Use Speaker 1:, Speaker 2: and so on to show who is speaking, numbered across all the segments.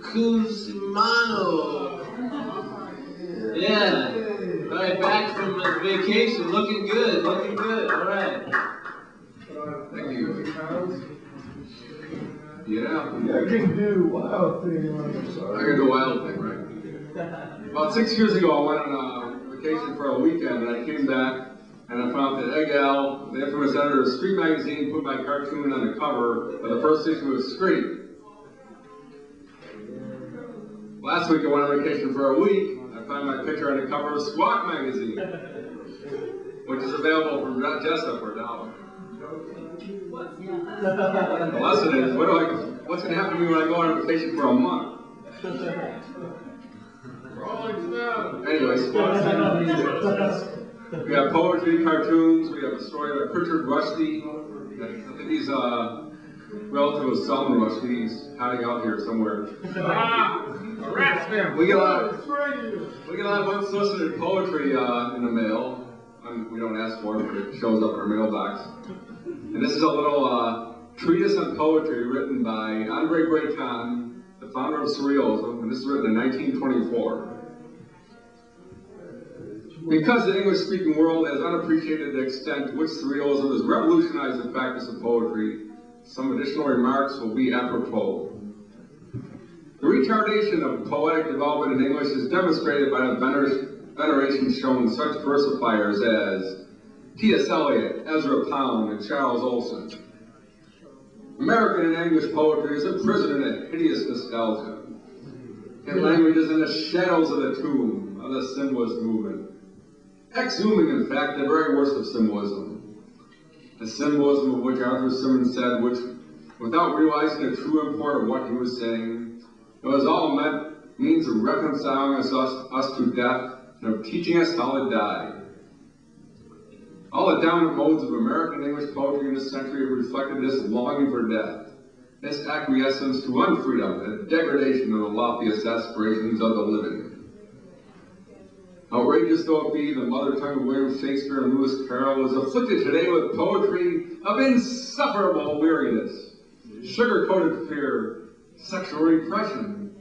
Speaker 1: Cusimano. Yeah. All right, back from vacation, looking good, looking good. All right.
Speaker 2: Thank you. Yeah.
Speaker 3: I can do wild thing.
Speaker 2: I can do a wild thing, right? About 6 years ago, I went on a vacation for a weekend, and I came back, and I found that Egg Al, the infamous editor of Street Magazine, put my cartoon on the cover of the first issue of Street. Last week, I went on vacation for a week. I found my picture on the cover of Squawk Magazine, which is available from Jessup for $1. The lesson is, what's going to happen to me when I go on vacation for a month? Anyways, we have poetry, cartoons, we have a story about Pritchard Rusty. I think he's relative of Salman Rushdie. He's hiding out here somewhere. We get a lot of unsolicited poetry in the mail. We don't ask for it, but it shows up in our mailbox. And this is a little treatise on poetry written by Andre Breton, the founder of Surrealism, and this is written in 1924. Because the English-speaking world has unappreciated the extent to which Surrealism has revolutionized the practice of poetry, some additional remarks will be apropos. The retardation of poetic development in English is demonstrated by the veneration shown such versifiers as T.S. Eliot, Ezra Pound, and Charles Olson. American and English poetry is imprisoned in a hideous nostalgia. It languages in the shadows of the tomb of the symbolist movement, exhuming, in fact, the very worst of symbolism. The symbolism of which Arthur Symons said, which, without realizing the true import of what he was saying, it was all means of reconciling us to death and of teaching us how to die. All the dominant modes of American English poetry in this century have reflected this longing for death, this acquiescence to unfreedom and degradation of the loftiest aspirations of the living. Outrageous though it be, the mother tongue of William Shakespeare and Lewis Carroll is afflicted today with poetry of insufferable weariness, sugar-coated fear, sexual repression,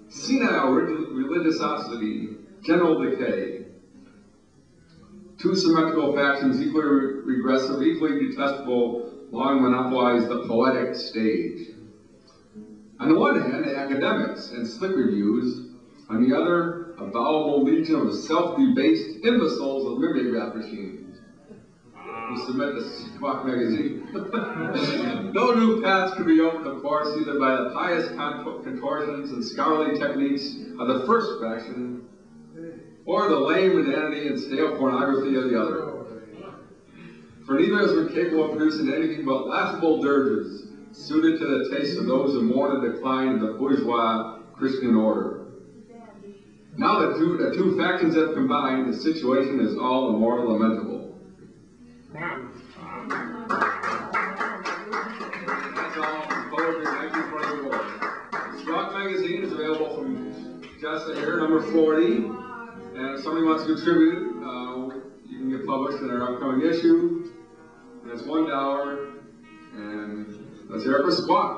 Speaker 2: senile religiosity, general decay. Two symmetrical factions equally regressive, equally detestable, long monopolize the poetic stage. On the one hand, the academics and slick reviews, on the other, a voluble legion of self-debased imbeciles of mimeograph machines who submit to Squawk Magazine. No new paths could be opened, of course, either by the pious contortions and scholarly techniques of the first faction, or the lame inanity and stale pornography of the other. For neither has been capable of producing anything but laughable dirges, suited to the taste of those who mourn the decline of the bourgeois Christian order. Now that the two factions have combined, the situation is all the more lamentable. That's all from Poetry 1924. Squawk Magazine is available from Jessa here, number 40. And if somebody wants to contribute, you can get published in our upcoming issue. And it's $1. And let's hear it for Squawk.